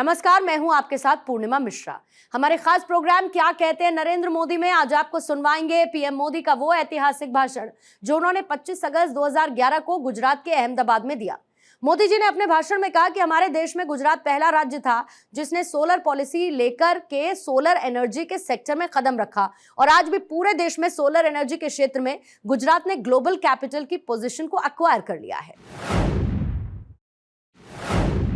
नमस्कार, मैं हूं आपके साथ पूर्णिमा मिश्रा। हमारे खास प्रोग्राम क्या कहते हैं नरेंद्र मोदी में आज आपको सुनवाएंगे पीएम मोदी का वो ऐतिहासिक भाषण जो उन्होंने 25 अगस्त 2011 को गुजरात के अहमदाबाद में दिया। मोदी जी ने अपने भाषण में कहा कि हमारे देश में गुजरात पहला राज्य था जिसने सोलर पॉलिसी लेकर के सोलर एनर्जी के सेक्टर में कदम रखा और आज भी पूरे देश में सोलर एनर्जी के क्षेत्र में गुजरात ने ग्लोबल कैपिटल की पोजीशन को एक्वायर कर लिया है।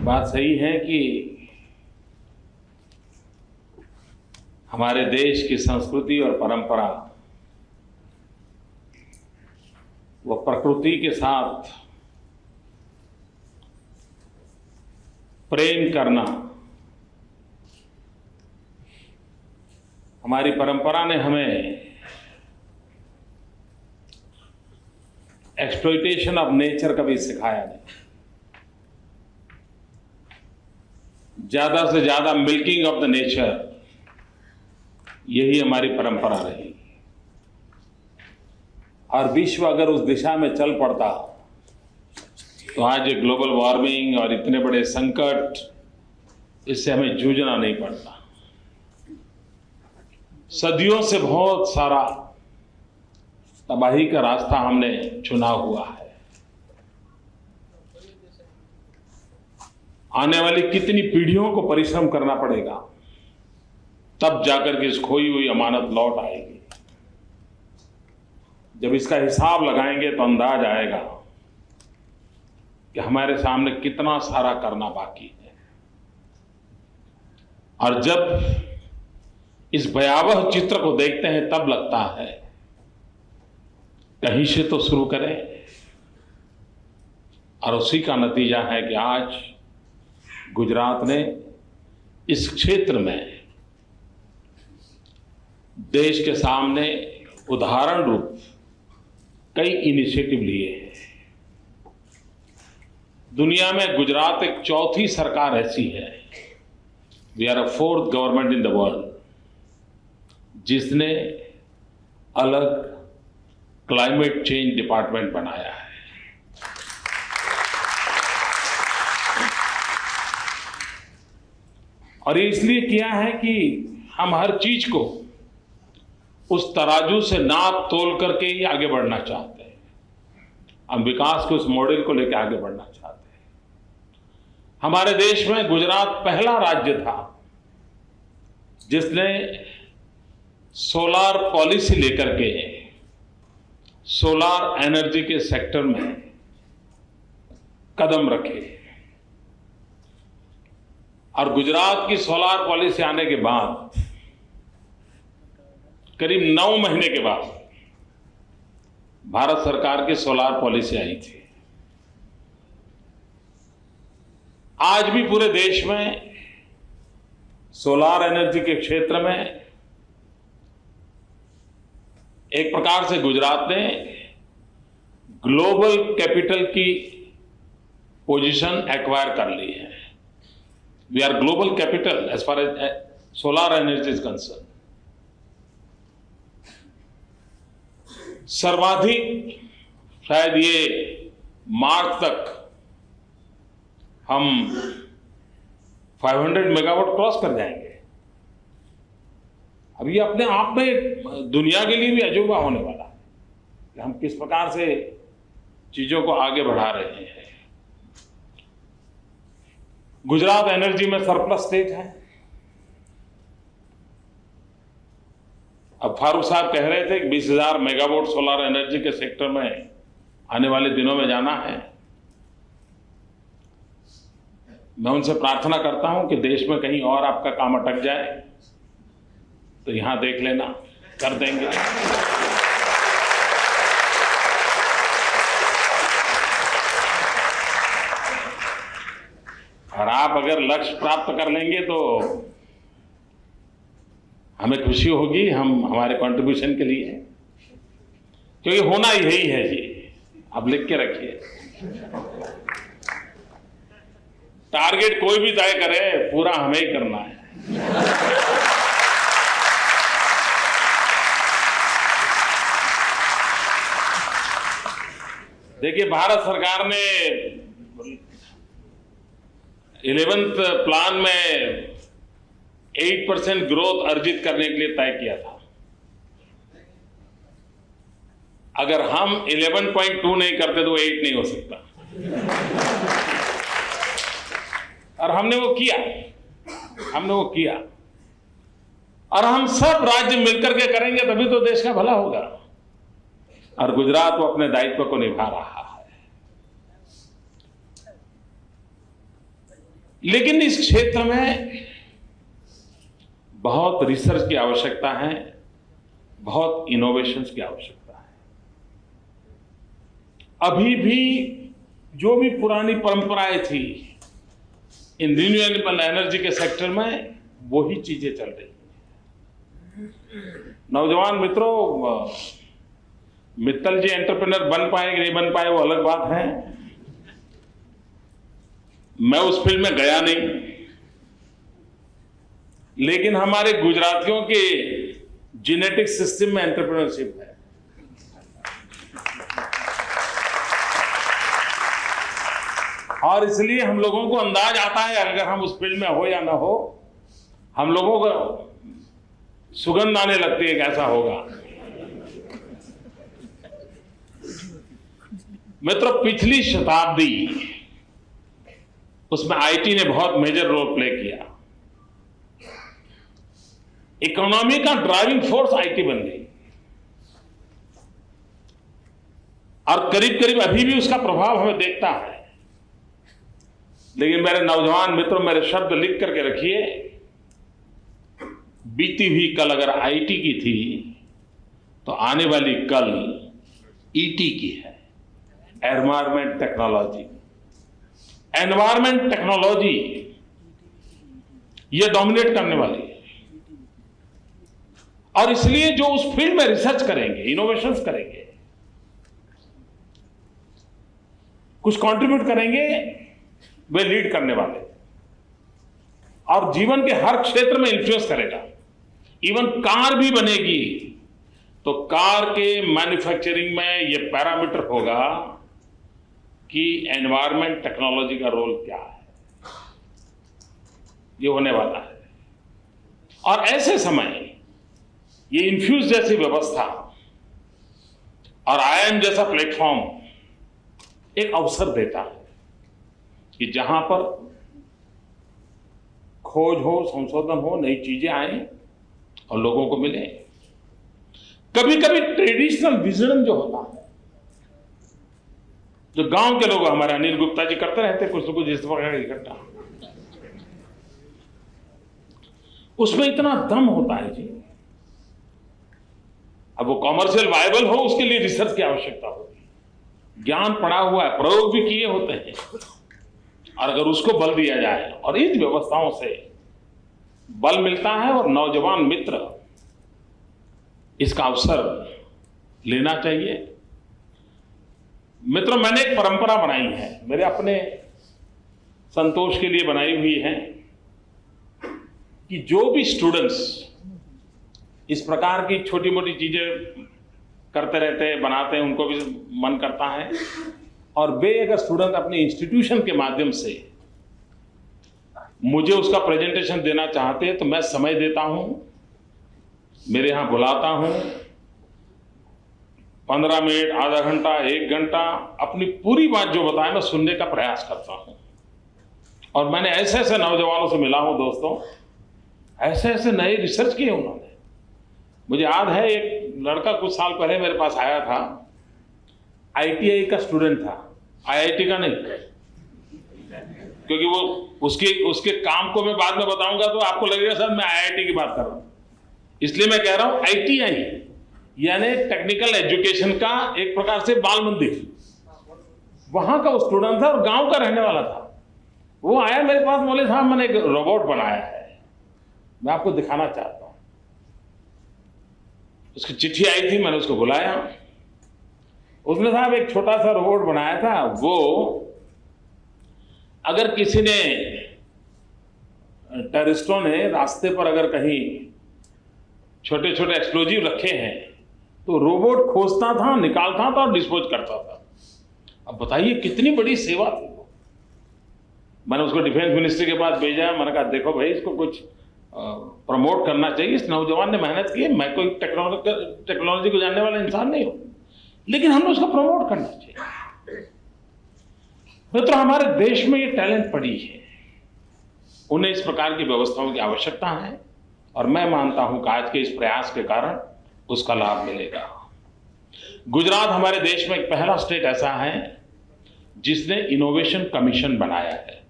बात सही है कि हमारे देश की संस्कृति और परंपरा वो प्रकृति के साथ प्रेम करना, हमारी परंपरा ने हमें एक्सप्लॉइटेशन ऑफ नेचर कभी सिखाया नहीं। ज्यादा से ज्यादा मिल्किंग ऑफ द नेचर, यही हमारी परंपरा रही। और विश्व अगर उस दिशा में चल पड़ता तो आज ये ग्लोबल वार्मिंग और इतने बड़े संकट, इससे हमें जूझना नहीं पड़ता। सदियों से बहुत सारा तबाही का रास्ता हमने चुना हुआ है। आने वाली कितनी पीढ़ियों को परिश्रम करना पड़ेगा, तब जाकर के इस खोई हुई अमानत लौट आएगी। जब इसका हिसाब लगाएंगे तो अंदाज आएगा कि हमारे सामने कितना सारा करना बाकी है। और जब इस भयावह चित्र को देखते हैं तब लगता है कहीं से तो शुरू करें। और उसी का नतीजा है कि आज गुजरात ने इस क्षेत्र में देश के सामने उदाहरण रूप कई इनिशिएटिव लिए हैं। दुनिया में गुजरात एक चौथी सरकार ऐसी है, we are a fourth government in the world, जिसने अलग क्लाइमेट चेंज डिपार्टमेंट बनाया है। और ये इसलिए किया है कि हम हर चीज को उस तराजू से नाप तोल करके ही आगे बढ़ना चाहते हैं। हम विकास के उस मॉडल को लेकर आगे बढ़ना चाहते हैं। हमारे देश में गुजरात पहला राज्य था जिसने सोलार पॉलिसी लेकर के सोलार एनर्जी के सेक्टर में कदम रखे। और गुजरात की सोलार पॉलिसी आने के बाद करीब 9 महीने के बाद भारत सरकार की सोलार पॉलिसी आई थी। आज भी पूरे देश में सोलार एनर्जी के क्षेत्र में एक प्रकार से गुजरात ने ग्लोबल कैपिटल की पोजीशन एक्वायर कर ली है। We are global capital as far as solar energy is concern. सर्वाधिक शायद ये मार्च तक हम 500 मेगावाट क्रॉस कर जाएंगे। अब ये अपने आप में दुनिया के लिए भी अजूबा होने वाला है कि हम किस प्रकार से चीजों को आगे बढ़ा रहे हैं। गुजरात एनर्जी में सरप्लस स्टेट है। अब फारूक साहब कह रहे थे कि 20,000 मेगावाट सोलर एनर्जी के सेक्टर में आने वाले दिनों में जाना है। मैं उनसे प्रार्थना करता हूं कि देश में कहीं और आपका काम अटक जाए तो यहां देख लेना, कर देंगे। और आप अगर लक्ष्य प्राप्त कर लेंगे तो हमें खुशी होगी, हम हमारे कंट्रीब्यूशन के लिए, क्योंकि होना यही है जी। आप लिख के रखिए, टारगेट कोई भी तय करे, पूरा हमें ही करना है। देखिए, भारत सरकार ने 11th प्लान में 8% ग्रोथ अर्जित करने के लिए तय किया था। अगर हम 11.2 नहीं करते तो 8 नहीं हो सकता, और हमने वो किया, और हम सब राज्य मिलकर के करेंगे तभी तो देश का भला होगा। और गुजरात वो अपने दायित्व को निभा रहा है। लेकिन इस क्षेत्र में बहुत रिसर्च की आवश्यकता है, बहुत इनोवेशंस की आवश्यकता है। अभी भी जो भी पुरानी परंपराएं थी इन रिन्यूएबल एनर्जी के सेक्टर में, वही चीजें चल रही हैं। नौजवान मित्रों, मित्तल जी एंटरप्रेन्योर बन पाए कि नहीं बन पाए वो अलग बात है। मैं उस फील्ड में गया नहीं, लेकिन हमारे गुजरातियों के जेनेटिक सिस्टम में एंटरप्रेन्योरशिप है। और इसलिए हम लोगों को अंदाज आता है, अगर हम उस फील्ड में हो या ना हो, हम लोगों को सुगंध आने लगती है कैसा होगा। मित्रों, पिछली शताब्दी उसमें आईटी ने बहुत मेजर रोल प्ले किया। इकोनॉमी का ड्राइविंग फोर्स आईटी बन गई, और करीब करीब अभी भी उसका प्रभाव हमें देखता है। लेकिन मेरे नौजवान मित्रों, मेरे शब्द लिख करके रखिए, बीती हुई कल अगर आईटी की थी तो आने वाली कल ईटी की है, एनवायरमेंट टेक्नोलॉजी। एनवायरमेंट टेक्नोलॉजी ये डोमिनेट करने वाली है, और इसलिए जो उस फील्ड में रिसर्च करेंगे, इनोवेशंस करेंगे, कुछ कंट्रीब्यूट करेंगे, वे लीड करने वाले, और जीवन के हर क्षेत्र में इन्फ्लुएंस करेगा। इवन कार भी बनेगी तो कार के मैन्युफैक्चरिंग में यह पैरामीटर होगा कि एनवायरमेंट टेक्नोलॉजी का रोल क्या है, ये होने वाला है। और ऐसे समय ये इन्फ्यूज जैसी व्यवस्था और आईआईएम जैसा प्लेटफॉर्म एक अवसर देता है कि जहां पर खोज हो, संशोधन हो, नई चीजें आए और लोगों को मिले। कभी कभी ट्रेडिशनल विजडम जो होता है, जो गांव के लोग हमारे अनिल गुप्ता जी करते रहते कुछ न कुछ इस प्रकार इकट्ठा, उसमें इतना दम होता है जी। अब वो कॉमर्शियल वायबल हो, उसके लिए रिसर्च की आवश्यकता होती है। ज्ञान पड़ा हुआ है, प्रयोग भी किए होते हैं, और अगर उसको बल दिया जाए, और इन व्यवस्थाओं से बल मिलता है, और नौजवान मित्र इसका अवसर लेना चाहिए। मित्रों, मैंने एक परंपरा बनाई है, मेरे अपने संतोष के लिए बनाई हुई है, कि जो भी स्टूडेंट्स इस प्रकार की छोटी मोटी चीजें करते रहते हैं, बनाते हैं, उनको भी मन करता है, और वे अगर स्टूडेंट अपने इंस्टीट्यूशन के माध्यम से मुझे उसका प्रेजेंटेशन देना चाहते हैं तो मैं समय देता हूं, मेरे यहां बुलाता हूं, 15 मिनट, आधा घंटा, 1 घंटा, अपनी पूरी बात जो बताए मैं सुनने का प्रयास करता हूं। और मैंने ऐसे ऐसे नौजवानों से मिला हूं दोस्तों, ऐसे ऐसे नए रिसर्च किए उन्होंने। मुझे याद है एक लड़का कुछ साल पहले मेरे पास आया था, आईटीआई का स्टूडेंट था, आईआईटी का नहीं, क्योंकि वो उसके काम को मैं बाद में बताऊंगा तो आपको लगेगा सर मैं आईआईटी की बात कर रहा हूं। इसलिए मैं कह रहा हूं आईटीआई यानी टेक्निकल एजुकेशन का एक प्रकार से बाल मंदिर, वहां का वो स्टूडेंट था और गांव का रहने वाला था। वो आया मेरे पास, बोले साहब मैंने एक रोबोट बनाया है, मैं आपको दिखाना चाहता हूं। उसकी चिट्ठी आई थी, मैंने उसको बुलाया। उसने साहब एक छोटा सा रोबोट बनाया था, वो अगर किसी ने टेररिस्टों ने रास्ते पर अगर कहीं छोटे छोटे एक्सप्लोजिव रखे हैं तो रोबोट खोजता था, निकालता था और डिस्पोज करता था। अब बताइए कितनी बड़ी सेवा थी वो। मैंने उसको डिफेंस मिनिस्ट्री के पास भेजा। मैंने कहा देखो भाई, इसको कुछ प्रमोट करना चाहिए, इस नौजवान ने मेहनत की है, मैं कोई टेक्नोलॉजी को जानने वाला इंसान नहीं हूं, लेकिन हमें उसको प्रमोट करना चाहिए। मित्रों, हमारे देश में ये टैलेंट पड़ी है, उन्हें इस प्रकार की व्यवस्थाओं की आवश्यकता है, और मैं मानता हूं कि आज के इस प्रयास के कारण उसका लाभ मिलेगा। गुजरात हमारे देश में एक पहला स्टेट ऐसा है जिसने इनोवेशन कमीशन बनाया है,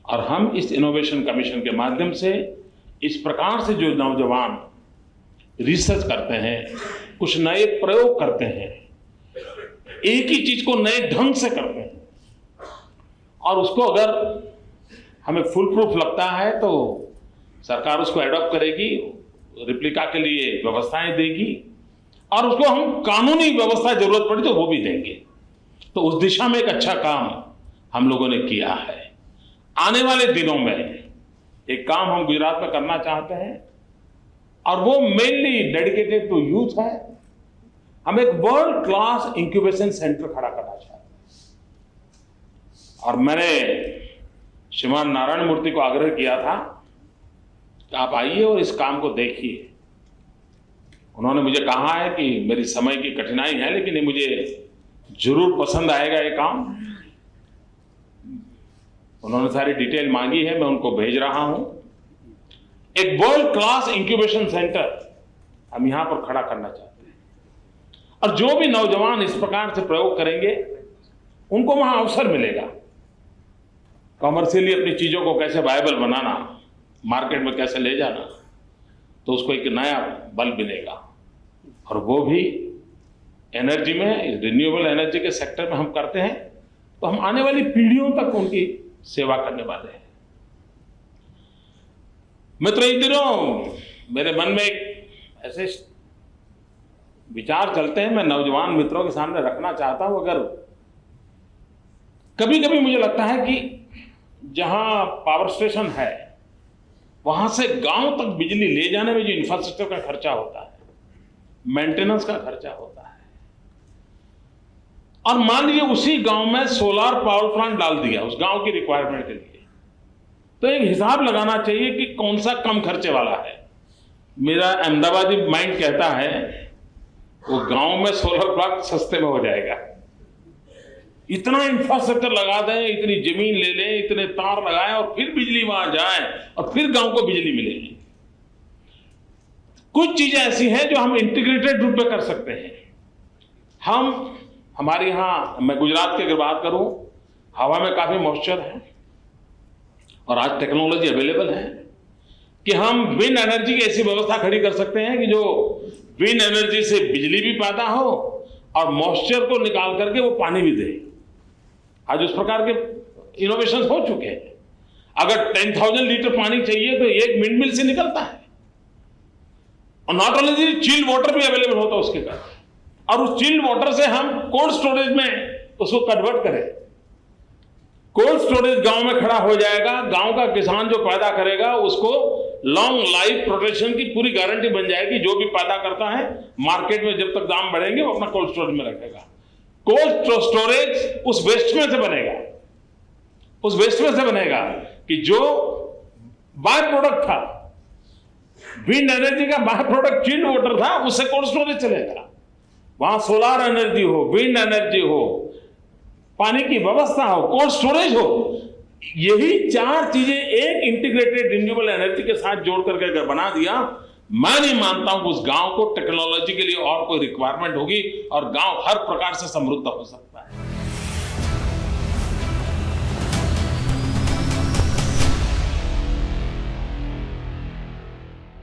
और हम इस इनोवेशन कमीशन के माध्यम से इस प्रकार से जो नौजवान रिसर्च करते हैं, कुछ नए प्रयोग करते हैं, एक ही चीज को नए ढंग से करते हैं, और उसको अगर हमें फुल प्रूफ लगता है तो सरकार उसको एडॉप्ट करेगी, रिप्लिका के लिए व्यवस्थाएं देगी, और उसको हम कानूनी व्यवस्था जरूरत पड़ी तो वो भी देंगे। तो उस दिशा में एक अच्छा काम हम लोगों ने किया है। आने वाले दिनों में एक काम हम गुजरात में करना चाहते हैं, और वो मेनली डेडिकेटेड टू यूथ है। हम एक वर्ल्ड क्लास इंक्यूबेशन सेंटर खड़ा करना चाहते हैं, और मैंने श्रीमान नारायण मूर्ति को आग्रह किया था कि आप आइए और इस काम को देखिए। उन्होंने मुझे कहा है कि मेरी समय की कठिनाई है, लेकिन ये मुझे जरूर पसंद आएगा ये काम। उन्होंने सारी डिटेल मांगी है, मैं उनको भेज रहा हूं। एक वर्ल्ड क्लास इंक्यूबेशन सेंटर हम यहां पर खड़ा करना चाहते हैं, और जो भी नौजवान इस प्रकार से प्रयोग करेंगे उनको वहां अवसर मिलेगा। कॉमर्शियली अपनी चीजों को कैसे वायबल बनाना, मार्केट में कैसे ले जाना, तो उसको एक नया बल मिलेगा। और वो भी एनर्जी में, रिन्यूएबल एनर्जी के सेक्टर में हम करते हैं, तो हम आने वाली पीढ़ियों तक उनकी सेवा करने वाले हैं। मित्रों, इन दिनों मेरे मन में एक ऐसे विचार चलते हैं, मैं नौजवान मित्रों के सामने रखना चाहता हूं। अगर कभी कभी मुझे लगता है कि जहां पावर स्टेशन है, वहां से गांव तक बिजली ले जाने में जो इंफ्रास्ट्रक्चर का खर्चा होता है, मेंटेनेंस का खर्चा होता है, और मान लीजिए उसी गांव में सोलार पावर प्लांट डाल दिया उस गांव की रिक्वायरमेंट के लिए, तो एक हिसाब लगाना चाहिए कि कौन सा कम खर्चे वाला है। मेरा अहमदाबादी माइंड कहता है वो गांव में सोलर प्लांट सस्ते में हो जाएगा। इतना इंफ्रास्ट्रक्चर लगा दें, इतनी जमीन ले लें, इतने तार लगाएं, और फिर बिजली वहां जाए, और फिर गांव को बिजली मिलेगी। कुछ चीजें ऐसी हैं जो हम इंटीग्रेटेड रूप में कर सकते हैं। हमारे यहां, मैं गुजरात की अगर बात करूं, हवा में काफी मॉइस्चर है, और आज टेक्नोलॉजी अवेलेबल है कि हम विंड एनर्जी की ऐसी व्यवस्था खड़ी कर सकते हैं कि जो विंड एनर्जी से बिजली भी पैदा हो और मॉइस्चर को निकाल करके वो पानी भी दे। आज उस प्रकार के इनोवेशन हो चुके हैं। अगर 10,000 लीटर पानी चाहिए तो एक विंड मिल से निकलता है, और नॉट ओनली चिल्ड वाटर भी अवेलेबल होता है उसके कारण, और उस चिल्ड वाटर से हम कोल्ड स्टोरेज में उसको कन्वर्ट करें। कोल्ड स्टोरेज गांव में खड़ा हो जाएगा, गांव का किसान जो पैदा करेगा उसको लॉन्ग लाइफ प्रोटेक्शन की पूरी गारंटी बन जाएगी। जो भी पैदा करता है मार्केट में जब तक दाम बढ़ेंगे वो अपना कोल्ड स्टोरेज में रखेगा। कोल्ड स्टोरेज उस वेस्ट में से बनेगा, उस वेस्ट में से बनेगा कि जो बाय प्रोडक्ट था, विंड एनर्जी का बाय प्रोडक्ट चिल्ड वाटर था, उससे कोल्ड स्टोरेज चलेगा। वहां सोलार एनर्जी हो, विंड एनर्जी हो, पानी की व्यवस्था हो, कोल्ड स्टोरेज हो, यही चार चीजें एक इंटीग्रेटेड रिन्यूएबल एनर्जी के साथ जोड़ करके अगर बना दिया, मैं नहीं मानता हूं कि उस गांव को टेक्नोलॉजी के लिए और कोई रिक्वायरमेंट होगी और गांव हर प्रकार से समृद्ध हो सकता है।